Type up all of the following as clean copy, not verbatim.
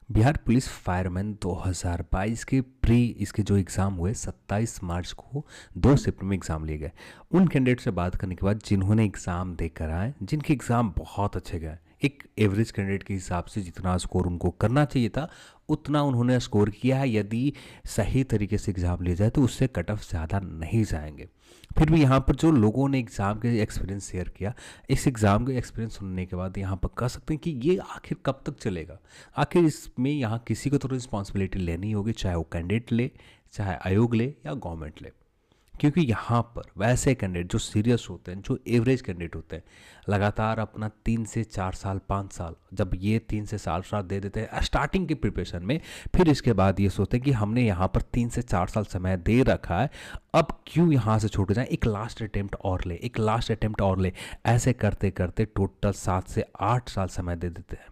Bihar police fireman 2022 के pre इसके जो एग्ज़ाम हुए 27 मार्च को 2 शिफ्ट में एग्ज़ाम लिए गए। उन कैंडिडेट से बात करने के बाद जिन्होंने एग्ज़ाम देख कर आए, जिनके एग्ज़ाम बहुत अच्छे गए, एक एवरेज कैंडिडेट के हिसाब से जितना स्कोर उनको करना चाहिए था उतना उन्होंने स्कोर किया है। यदि सही तरीके से एग्ज़ाम लिया जाए तो उससे कट ऑफ ज़्यादा नहीं जाएंगे। फिर भी यहाँ पर जो लोगों ने एग्ज़ाम के एक्सपीरियंस शेयर किया, इस एग्ज़ाम के एक्सपीरियंस सुनने के बाद यहाँ पर कह सकते हैं कि ये आखिर कब तक चलेगा। आखिर इसमें यहाँ किसी को तो रिस्पॉन्सिबिलिटी लेनी होगी, चाहे वो कैंडिडेट ले, चाहे आयोग ले या गवर्नमेंट ले। क्योंकि यहाँ पर वैसे कैंडिडेट जो सीरियस होते हैं, जो एवरेज कैंडिडेट होते हैं, लगातार अपना 3 से 4 साल 5 साल, जब ये 3 से 4 साल दे देते हैं स्टार्टिंग की प्रिपरेशन में, फिर इसके बाद ये सोचते हैं कि हमने यहाँ पर 3 से 4 साल समय दे रखा है, अब क्यों यहाँ से छूट जाए, एक लास्ट अटेम्प्ट और ले, एक लास्ट अटेम्प्ट और ले। ऐसे करते करते टोटल 7 से 8 साल समय दे देते हैं।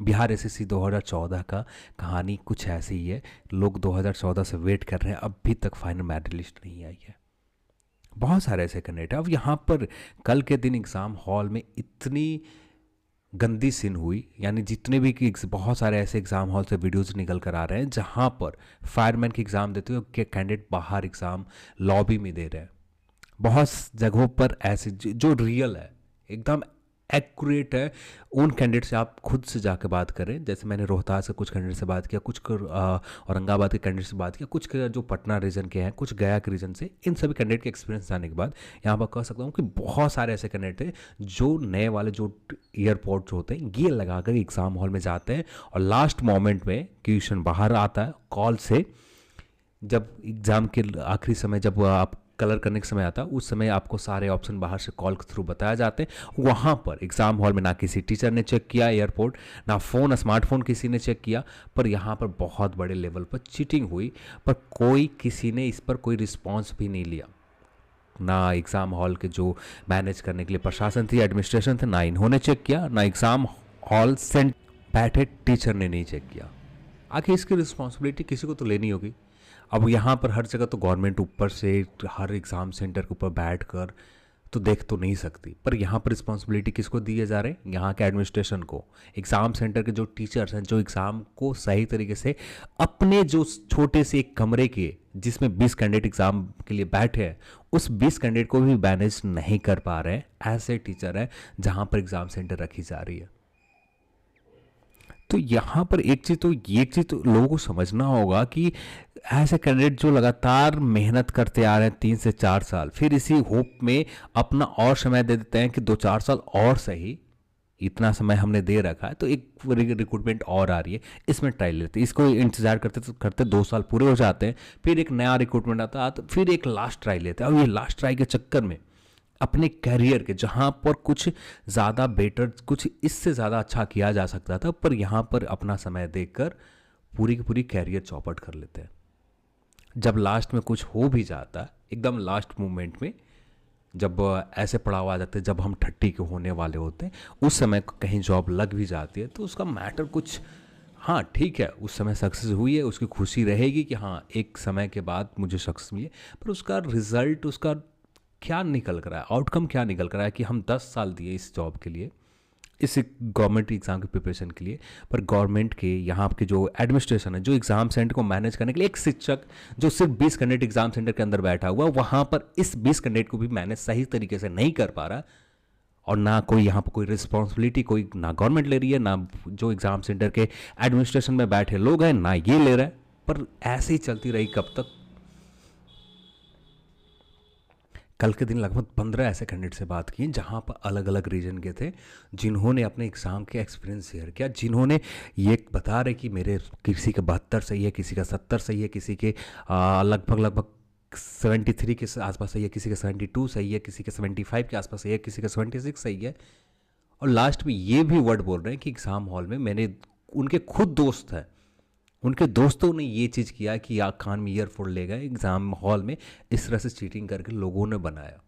बिहार एसएससी 2014 का कहानी कुछ ऐसी ही है। लोग 2014 से वेट कर रहे हैं, अभी तक फाइनल मेरिट लिस्ट नहीं आई है। बहुत सारे ऐसे कैंडिडेट। अब यहाँ पर कल के दिन एग्ज़ाम हॉल में इतनी गंदी सीन हुई, यानी जितने भी कि बहुत सारे ऐसे एग्ज़ाम हॉल से वीडियोज़ निकल कर आ रहे हैं जहाँ पर फायरमैन की एग्ज़ाम देते हुए कैंडिडेट बाहर एग्ज़ाम लॉबी में दे रहे हैं। बहुत जगहों पर ऐसे जो रियल है, एकदम एक्यूरेट है, उन कैंडिडेट से आप खुद से जाकर बात करें। जैसे मैंने रोहतास से कुछ कैंडिडेट से बात किया, कुछ औरंगाबाद के कैंडिडेट से बात किया, कुछ जो पटना रीजन के हैं, कुछ गया के रीजन से। इन सभी कैंडिडेट के एक्सपीरियंस जाने के बाद यहाँ पर कह सकता हूँ कि बहुत सारे ऐसे कैंडिडेट थे जो नए वाले जो एयरपोर्ट जो होते हैं ये लगाकर एग्ज़ाम हॉल में जाते हैं और लास्ट मोमेंट में क्वेश्चन बाहर आता है कॉल से। जब एग्ज़ाम के आखिरी समय, जब आप कलर करने के समय आता है, उस समय आपको सारे ऑप्शन बाहर से कॉल के थ्रू बताया जाते हैं। वहाँ पर एग्ज़ाम हॉल में ना किसी टीचर ने चेक किया एयरपोर्ट, ना फ़ोन स्मार्टफोन किसी ने चेक किया, पर यहाँ पर बहुत बड़े लेवल पर चीटिंग हुई, पर कोई किसी ने इस पर कोई रिस्पॉन्स भी नहीं लिया। ना एग्ज़ाम हॉल के जो मैनेज करने के लिए प्रशासन थी, एडमिनिस्ट्रेशन थे, ना इन्होंने चेक किया, ना एग्ज़ाम हॉल से बैठे टीचर ने नहीं चेक किया। आखिर इसकी रिस्पॉन्सिबिलिटी किसी को तो लेनी होगी। अब यहाँ पर हर जगह तो गवर्नमेंट ऊपर से हर एग्ज़ाम सेंटर के ऊपर बैठ कर तो देख तो नहीं सकती, पर यहाँ पर रिस्पॉन्सिबिलिटी किसको दिए जा रहे हैं, यहाँ के एडमिनिस्ट्रेशन को। एग्ज़ाम सेंटर के जो टीचर्स हैं, जो एग्ज़ाम को सही तरीके से अपने जो छोटे से एक कमरे के जिसमें 20 कैंडिडेट एग्ज़ाम के लिए बैठे हैं, उस 20 कैंडिडेट को भी मैनेज नहीं कर पा रहे हैं, ऐसे टीचर हैं जहाँ पर एग्ज़ाम सेंटर रखी जा रही है। तो यहाँ पर एक चीज़ तो लोगों को समझना होगा कि ऐसे कैंडिडेट जो लगातार मेहनत करते आ रहे हैं 3 से 4 साल, फिर इसी होप में अपना और समय दे देते हैं कि 2-4 साल और सही, इतना समय हमने दे रखा है तो एक रिक्रूटमेंट और आ रही है, इसमें ट्राई लेते हैं। इसको इंतजार करते तो करते 2 साल पूरे हो जाते हैं, फिर एक नया रिक्रूटमेंट आता है तो फिर एक लास्ट ट्राई लेते हैं। और ये लास्ट ट्राई के चक्कर में अपने करियर के, जहाँ पर कुछ ज़्यादा बेटर, कुछ इससे ज़्यादा अच्छा किया जा सकता था, पर यहाँ पर अपना समय देकर पूरी की पूरी कैरियर चौपट कर लेते हैं। जब लास्ट में कुछ हो भी जाता है, एकदम लास्ट मोमेंट में, जब ऐसे पड़ाव आ जाते हैं, जब हम 30 के होने वाले होते हैं, उस समय कहीं जॉब लग भी जाती है तो उसका मैटर कुछ, हाँ ठीक है उस समय सक्सेस हुई है, उसकी खुशी रहेगी कि हाँ एक समय के बाद मुझे सक्सेस मिली, पर उसका रिजल्ट, उसका क्या निकल कर रहा है, आउटकम क्या निकल कर रहा है कि हम 10 साल दिए इस जॉब के लिए, इस गवर्नमेंट एग्ज़ाम की प्रिपरेशन के लिए, पर गवर्नमेंट के यहाँ के जो एडमिनिस्ट्रेशन है, जो एग्ज़ाम सेंटर को मैनेज करने के लिए एक शिक्षक जो सिर्फ 20 कैंडिडेट एग्ज़ाम सेंटर के अंदर बैठा हुआ, वहाँ पर इस 20 कैंडिडेट को भी मैनेज सही तरीके से नहीं कर पा रहा, और ना कोई यहाँ पर कोई रिस्पॉन्सिबिलिटी कोई ना गवर्नमेंट ले रही है, ना जो एग्ज़ाम सेंटर के एडमिनिस्ट्रेशन में बैठे लोग हैं ना ये ले रहे हैं। पर ऐसे ही चलती रही कब तक। कल के दिन लगभग 15 ऐसे कैंडिडेट से बात की जहाँ पर अलग अलग रीजन के थे, जिन्होंने अपने एग्ज़ाम के एक्सपीरियंस शेयर किया, जिन्होंने ये बता रहे कि मेरे किसी का 72 सही है, किसी का 70 सही है, किसी के लगभग लगभग 73 के आसपास सही है, किसी का 72 सही है, किसी का 75 के आसपास सही है, किसी का 76 सही है। और लास्ट में ये भी वर्ड बोल रहे हैं कि एग्ज़ाम हॉल में मैंने, उनके खुद दोस्त हैं, उनके दोस्तों ने ये चीज़ किया कि या कान में ईयरफोन ले गए एग्ज़ाम हॉल में, इस तरह से चीटिंग करके लोगों ने बनाया।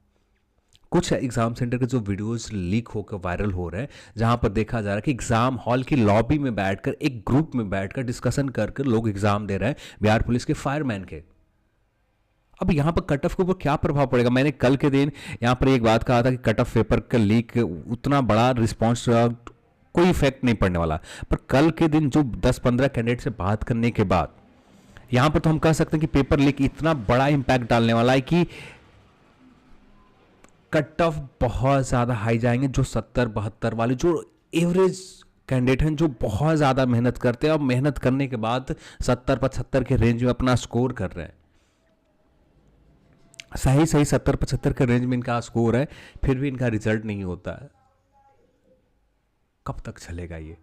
कुछ एग्ज़ाम सेंटर के जो वीडियोस लीक होकर वायरल हो रहे हैं, जहां पर देखा जा रहा है कि एग्ज़ाम हॉल की लॉबी में बैठकर, एक ग्रुप में बैठकर डिस्कशन करके लोग एग्ज़ाम दे रहे हैं बिहार पुलिस के फायरमैन के। अब यहाँ पर कट ऑफ के ऊपर क्या प्रभाव पड़ेगा। मैंने कल के दिन यहाँ पर एक बात कहा था कि कट ऑफ पेपर का लीक उतना बड़ा रिस्पॉन्स कोई इफेक्ट नहीं पड़ने वाला। पर कल के दिन जो 10-15 कैंडिडेट से बात करने के बाद यहां पर तो हम कह सकते हैं कि पेपर लीक इतना बड़ा इंपैक्ट डालने वाला है कि कट ऑफ बहुत ज़्यादा हाई जाएंगे। जो 70-72 वाले जो एवरेज कैंडिडेट हैं, जो बहुत ज़्यादा मेहनत करते हैं और मेहनत करने के बाद 70-75 के रेंज में अपना स्कोर कर रहे हैं, सही सही 70-75 के रेंज में इनका स्कोर है, फिर भी इनका रिजल्ट नहीं होता है। कब तक चलेगा ये?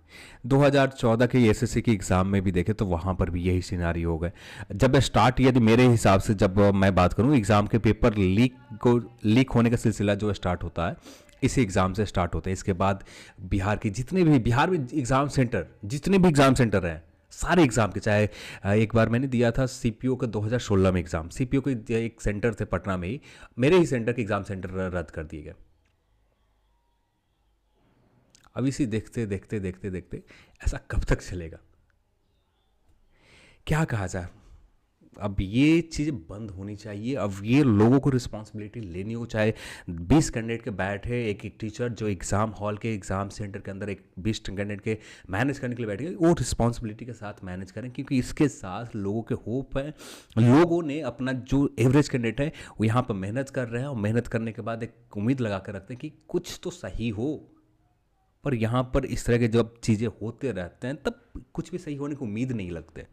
2014 के एसएससी के एग्ज़ाम में भी देखे तो वहाँ पर भी यही सिनारी हो गए। जब स्टार्ट, यदि मेरे हिसाब से जब मैं बात करूँ एग्ज़ाम के पेपर लीक होने का सिलसिला जो स्टार्ट होता है इसी एग्ज़ाम से स्टार्ट होता है। इसके बाद बिहार में एग्ज़ाम सेंटर, जितने भी एग्ज़ाम सेंटर हैं सारे एग्ज़ाम के, चाहे एक बार मैंने दिया था सीपीओ का 2016 में एग्ज़ाम, सीपीओ के एक सेंटर थे पटना में ही, मेरे ही सेंटर के एग्ज़ाम सेंटर रद्द कर दिए गए। अब इसी देखते देखते देखते देखते ऐसा कब तक चलेगा? क्या कहा जाए? अब ये चीज़ें बंद होनी चाहिए। अब ये लोगों को रिस्पॉन्सिबिलिटी लेनी हो, चाहे 20 कैंडिडेट के बैठे एक एक टीचर जो एग्ज़ाम हॉल के एग्ज़ाम सेंटर के अंदर एक 20 कैंडिडेट के मैनेज करने के लिए बैठे, वो रिस्पॉन्सिबिलिटी के साथ मैनेज करें, क्योंकि इसके साथ लोगों के होप है। लोगों ने अपना जो एवरेज कैंडिडेट है वो यहाँ पर मेहनत कर रहे हैं और मेहनत करने के बाद एक उम्मीद लगा कर रखते हैं कि कुछ तो सही हो। पर यहाँ पर इस तरह के जब चीज़ें होते रहते हैं तब कुछ भी सही होने की उम्मीद नहीं लगते,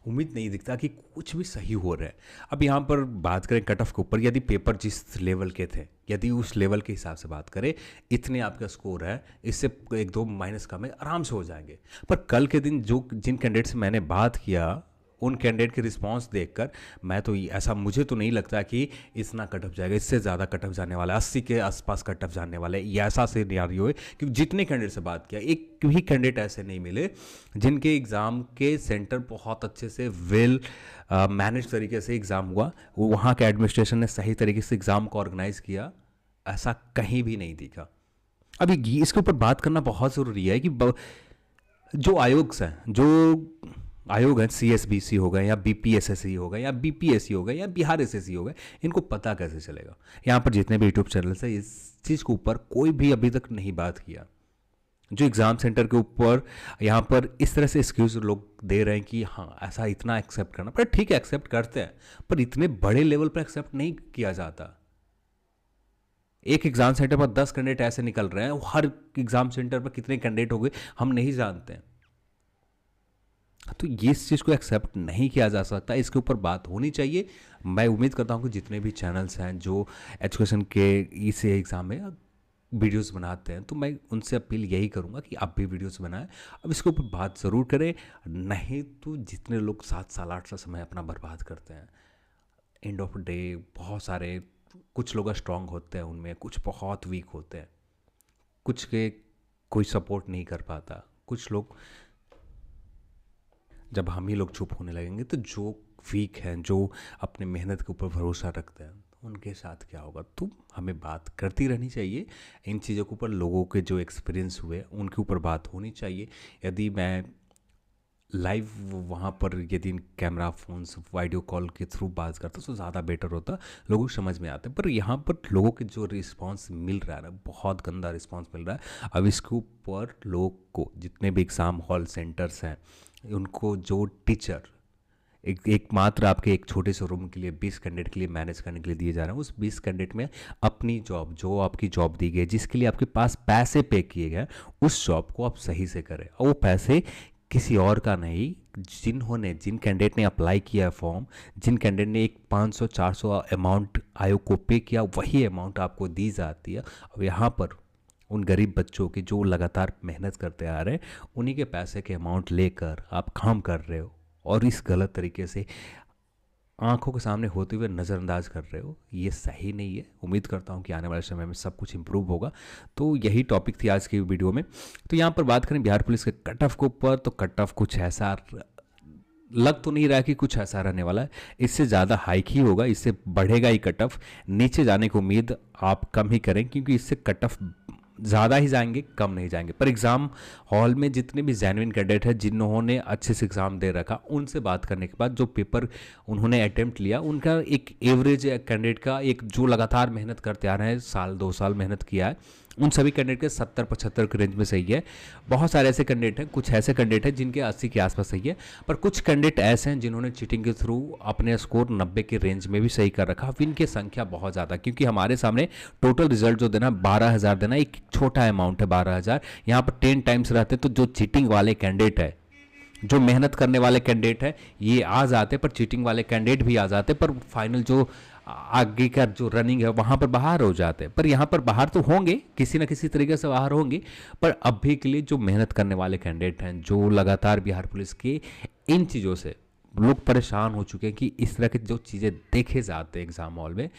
उम्मीद नहीं दिखता कि कुछ भी सही हो रहा है। अब यहाँ पर बात करें कट ऑफ के ऊपर, यदि पेपर जिस लेवल के थे, यदि उस लेवल के हिसाब से बात करें, इतने आपका स्कोर है, इससे 1-2 माइनस कम है, आराम से हो जाएंगे। पर कल के दिन जिन कैंडिडेट से मैंने बात किया उन कैंडिडेट के रिस्पांस देखकर मैं तो ऐसा, मुझे तो नहीं लगता कि इतना कट ऑफ जाएगा, इससे ज़्यादा कट ऑफ जाने वाला है, 80 के आसपास कट ऑफ जाने वाला है। ये ऐसा सिनेरियो है कि जितने कैंडिडेट से बात किया एक भी कैंडिडेट ऐसे नहीं मिले जिनके एग्ज़ाम के सेंटर बहुत अच्छे से वेल मैनेज तरीके से एग्ज़ाम हुआ, वो वहाँ के एडमिनिस्ट्रेशन ने सही तरीके से एग्ज़ाम को ऑर्गेनाइज़ किया, ऐसा कहीं भी नहीं दिखा। अभी इसके ऊपर बात करना बहुत ज़रूरी है कि जो आयोग हैं, सीएसबीसी हो गए या बीपीएसएससी हो गए या बीपीएससी हो गए या बिहार एसएससी हो गए, इनको पता कैसे चलेगा? यहाँ पर जितने भी यूट्यूब चैनल्स हैं इस चीज़ के ऊपर कोई भी अभी तक नहीं बात किया। जो एग्ज़ाम सेंटर के ऊपर यहाँ पर इस तरह से एक्सक्यूज लोग दे रहे हैं कि हाँ ऐसा इतना एक्सेप्ट करना, पर ठीक है एक्सेप्ट करते हैं, पर इतने बड़े लेवल पर एक्सेप्ट नहीं किया जाता। एक एग्ज़ाम सेंटर पर 10 कैंडिडेट ऐसे निकल रहे हैं, हर एग्ज़ाम सेंटर पर कितने कैंडिडेट हो गए हम नहीं जानते हैं। तो ये इस चीज़ को एक्सेप्ट नहीं किया जा सकता, इसके ऊपर बात होनी चाहिए। मैं उम्मीद करता हूँ कि जितने भी चैनल्स हैं जो एजुकेशन के इस एग्ज़ाम में वीडियोस बनाते हैं, तो मैं उनसे अपील यही करूँगा कि आप भी वीडियोस बनाएं। अब इसके ऊपर बात ज़रूर करें, नहीं तो जितने लोग 7 साल 8 साल समय अपना बर्बाद करते हैं, एंड ऑफ डे बहुत सारे, कुछ लोग स्ट्रांग होते हैं उनमें, कुछ बहुत वीक होते हैं, कुछ के कोई सपोर्ट नहीं कर पाता, कुछ लोग, जब हम ही लोग चुप होने लगेंगे तो जो वीक हैं, जो अपने मेहनत के ऊपर भरोसा रखते हैं, उनके साथ क्या होगा? तो हमें बात करती रहनी चाहिए इन चीज़ों के ऊपर। लोगों के जो एक्सपीरियंस हुए उनके ऊपर बात होनी चाहिए। यदि मैं लाइव वहाँ पर यदि कैमरा फोन्स वीडियो कॉल के थ्रू बात करता तो ज़्यादा बेटर होता, लोगों को समझ में आता। पर यहाँ पर लोगों के जो रिस्पांस मिल रहा है ना, बहुत गंदा रिस्पांस मिल रहा है। अब इसके ऊपर लोग को, जितने भी एग्ज़ाम हॉल सेंटर्स हैं, उनको जो टीचर एक मात्र आपके एक छोटे से रूम के लिए 20 कैंडिडेट के लिए मैनेज करने के लिए दिए जा रहे हैं, उस 20 कैंडिडेट में अपनी जॉब, जो आपकी जॉब दी गई, जिसके लिए आपके पास पैसे पे किए गए, उस जॉब को आप सही से करें। और वो पैसे किसी और का नहीं, जिन कैंडिडेट ने अप्लाई किया है फॉर्म, जिन कैंडिडेट ने एक 500-400 अमाउंट आयोग को पे किया, वही अमाउंट आपको दी जाती है। अब यहाँ पर उन गरीब बच्चों की जो लगातार मेहनत करते आ रहे हैं, उन्हीं के पैसे के अमाउंट लेकर आप काम कर रहे हो और इस गलत तरीके से आंखों के सामने होते हुए नज़रअंदाज कर रहे हो, ये सही नहीं है। उम्मीद करता हूँ कि आने वाले समय में सब कुछ इम्प्रूव होगा। तो यही टॉपिक थी आज की वीडियो में। तो यहाँ पर बात करें बिहार पुलिस के कट ऑफ के ऊपर, तो कट ऑफ कुछ ऐसा लग तो नहीं रहा कि कुछ ऐसा रहने वाला है, इससे ज़्यादा हाइक ही होगा, इससे बढ़ेगा ही कट ऑफ। नीचे जाने की उम्मीद आप कम ही करें, क्योंकि इससे कट ऑफ ज़्यादा ही जाएंगे, कम नहीं जाएंगे। पर एग्ज़ाम हॉल में जितने भी जेन्युइन कैंडिडेट हैं, जिन्होंने अच्छे से एग्ज़ाम दे रखा, उनसे बात करने के बाद जो पेपर उन्होंने अटेम्प्ट लिया, उनका एक एवरेज कैंडिडेट का, एक जो लगातार मेहनत करते आ रहे हैं, 1-2 साल मेहनत किया है, उन सभी कैंडिडेट के 70-75 के रेंज में सही है। बहुत सारे ऐसे कैंडिडेट हैं, कुछ ऐसे कैंडिडेट हैं जिनके 80 के आसपास सही है, पर कुछ कैंडिडेट ऐसे हैं जिन्होंने चीटिंग के थ्रू अपने स्कोर 90 के रेंज में भी सही कर रखा। अब इनकी संख्या बहुत ज़्यादा, क्योंकि हमारे सामने टोटल रिजल्ट जो देना 12,000 देना एक छोटा अमाउंट है। 12,000 यहाँ पर 10 टाइम्स रहते तो जो चीटिंग वाले कैंडिडेट है, जो मेहनत करने वाले कैंडिडेट है, ये आ जाते, पर चीटिंग वाले कैंडिडेट भी आ जाते, पर फाइनल जो आगे का जो रनिंग है वहाँ पर बाहर हो जाते हैं। पर यहाँ पर बाहर तो होंगे, किसी ना किसी तरीके से बाहर होंगे, पर अभी के लिए जो मेहनत करने वाले कैंडिडेट हैं, जो लगातार बिहार पुलिस के इन चीज़ों से लोग परेशान हो चुके हैं कि इस तरह की जो चीज़ें देखे जाते हैं एग्जाम हॉल में,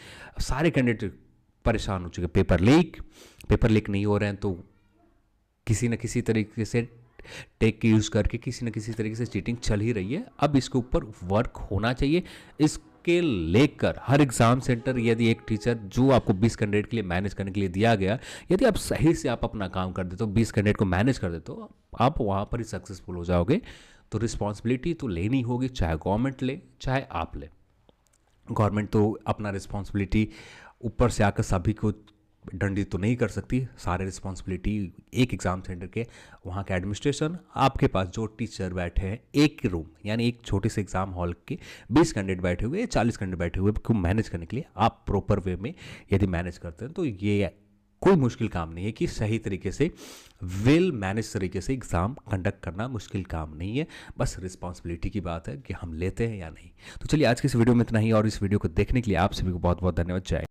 सारे कैंडिडेट परेशान हो चुके हैं। पेपर लीक नहीं हो रहे हैं, तो किसी न किसी तरीके से टेक के यूज़ करके किसी न किसी तरीके से चीटिंग चल ही रही है। अब इसके ऊपर वर्क होना चाहिए। इसके लेकर हर एग्ज़ाम सेंटर, यदि एक टीचर जो आपको 20 कैंडिडेट के लिए मैनेज करने के लिए दिया गया, यदि आप सही से आप अपना काम कर देते हो, 20 कैंडिडेट को मैनेज कर देते हो, आप वहाँ पर ही सक्सेसफुल हो जाओगे। तो रिस्पॉन्सिबिलिटी तो लेनी होगी, चाहे गवर्नमेंट ले चाहे आप ले। गवर्नमेंट तो अपना रिस्पॉन्सिबिलिटी ऊपर से आकर सभी को दंडित तो नहीं कर सकती। सारे रिस्पॉन्सिबिलिटी एक एग्ज़ाम सेंटर के, वहाँ के एडमिनिस्ट्रेशन, आपके पास जो टीचर बैठे हैं एक रूम, यानी एक छोटे से एग्ज़ाम हॉल के 20 कैंडिडेट बैठे हुए, 40 कैंडिडेट बैठे हुए को मैनेज करने के लिए आप प्रॉपर वे में यदि मैनेज करते हैं, तो ये कोई मुश्किल काम नहीं है कि सही तरीके से वेल मैनेज तरीके से एग्ज़ाम कंडक्ट करना मुश्किल काम नहीं है। बस रिस्पॉन्सिबिलिटी की बात है कि हम लेते हैं या नहीं। तो चलिए आज की इस वीडियो में इतना ही, और इस वीडियो को देखने के लिए आप सभी को बहुत बहुत धन्यवाद। जय